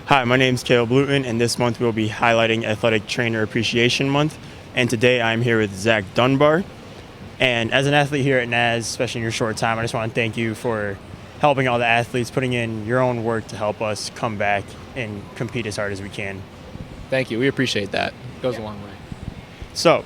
Hi, my name is Kaleb Luton, and this month we'll be highlighting Athletic Trainer Appreciation Month. And today I'm here with Zach Dunbar. And as an athlete here at NAS, especially in your short time, I just want to thank you for helping all the athletes, putting in your own work to help us come back and compete as hard as we can. Thank you. We appreciate that. It goes a long way. So,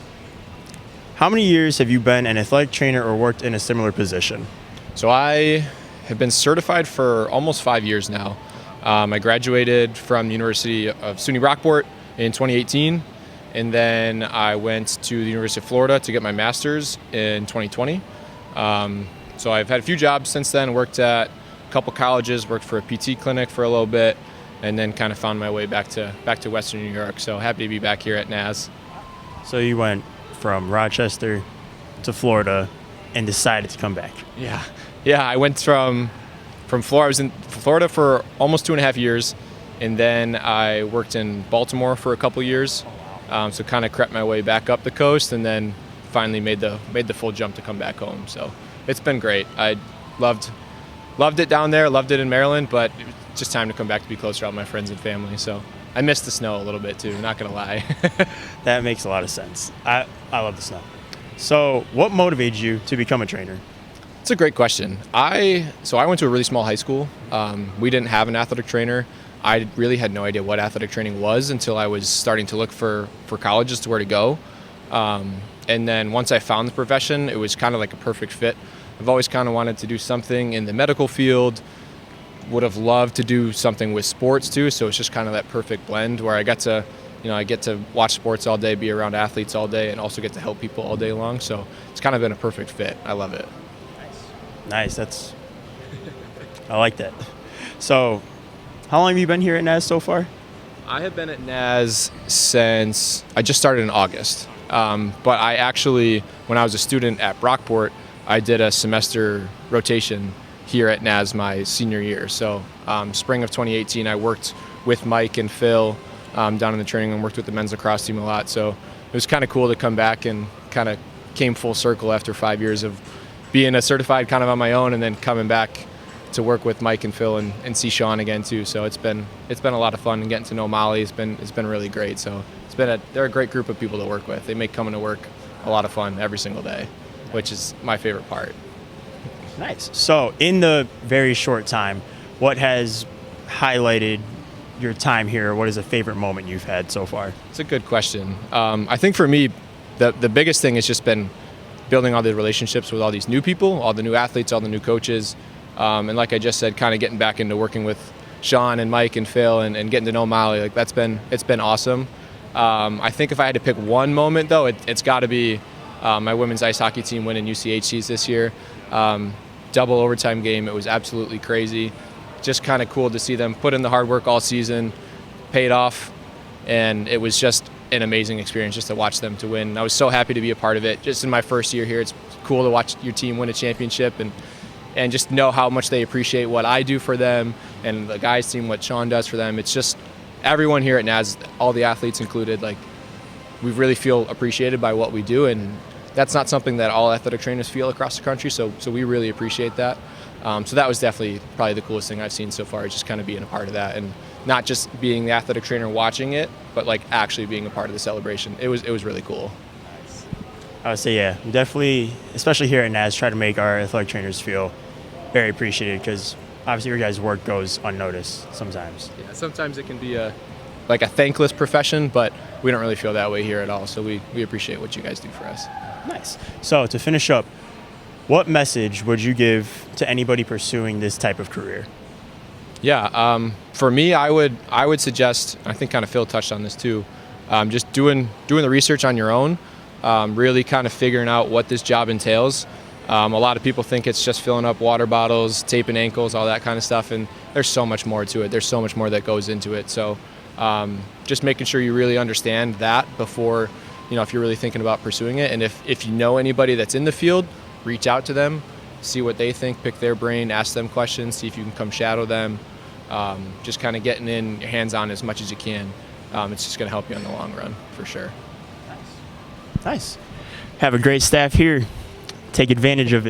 how many years have you been an athletic trainer or worked in a similar position? So I have been certified for almost 5 years now. I graduated from the University of SUNY Rockport in 2018, and then I went to the University of Florida to get my master's in 2020. So I've had a few jobs since then, worked at a couple colleges, worked for a PT clinic for a little bit, and then kind of found my way back to Western New York. So happy to be back here at NAS. So you went from Rochester to Florida and decided to come back. Yeah, I went from Florida. I was in Florida for almost 2.5 years, and then I worked in Baltimore for a couple years. So kind of crept my way back up the coast, and then finally made the full jump to come back home. So it's been great. I loved it down there, loved it in Maryland, but it's just time to come back to be closer to all my friends and family. So I missed the snow a little bit too, not gonna lie. That makes a lot of sense. I love the snow. So what motivated you to become a trainer? It's a great question. I went to a really small high school. We didn't have an athletic trainer. I really had no idea what athletic training was until I was starting to look for colleges to where to go. And then once I found the profession, it was kind of like a perfect fit. I've always kind of wanted to do something in the medical field, would have loved to do something with sports too, so it's just kind of that perfect blend where I get to watch sports all day, be around athletes all day, and also get to help people all day long. So it's kind of been a perfect fit. I love it. Nice. I like that. So, how long have you been here at NAS so far? I have been at NAS since I just started in August. But I actually, when I was a student at Brockport, I did a semester rotation here at NAS my senior year. So, spring of 2018, I worked with Mike and Phil down in the training and worked with the men's lacrosse team a lot. So, it was kind of cool to come back and kind of came full circle after 5 years of being a certified kind of on my own, and then coming back to work with Mike and Phil and see Sean again too. So it's been a lot of fun, and getting to know Molly it's been really great. So they're a great group of people to work with. They make coming to work a lot of fun every single day, which is my favorite part. Nice. So in the very short time, what has highlighted your time here? What is a favorite moment you've had so far? It's a good question. I think for me, the biggest thing has just been building all the relationships with all these new people, all the new athletes, all the new coaches. And like I just said, kind of getting back into working with Sean and Mike and Phil and getting to know Molly. Like it's been awesome. I think if I had to pick one moment though, it's got to be my women's ice hockey team winning UCHCs this year. Double overtime game. It was absolutely crazy. Just kind of cool to see them put in the hard work all season, paid off, and it was just an amazing experience just to watch them to win. I was so happy to be a part of it. Just in my first year here, it's cool to watch your team win a championship and just know how much they appreciate what I do for them, and the guys team what Sean does for them. It's just everyone here at NAS, all the athletes included, like we really feel appreciated by what we do, and that's not something that all athletic trainers feel across the country, so we really appreciate that. So that was definitely probably the coolest thing I've seen so far, is just kind of being a part of that, and not just being the athletic trainer watching it, but like actually being a part of the celebration. It was really cool. I would say, yeah, definitely, especially here at NAS, try to make our athletic trainers feel very appreciated, because obviously your guys' work goes unnoticed sometimes. Yeah, sometimes it can be a thankless profession, but we don't really feel that way here at all. So we appreciate what you guys do for us. Nice. So to finish up, what message would you give to anybody pursuing this type of career? Yeah, for me, I would suggest, I think kind of Phil touched on this too, just doing the research on your own, really kind of figuring out what this job entails. A lot of people think it's just filling up water bottles, taping ankles, all that kind of stuff, and there's so much more to it. There's so much more that goes into it. So just making sure you really understand that before, if you're really thinking about pursuing it. And if you know anybody that's in the field, reach out to them, see what they think, pick their brain, ask them questions, see if you can come shadow them. Just kind of getting in hands-on as much as you can. It's just going to help you in the long run, for sure. Nice. Have a great staff here. Take advantage of it.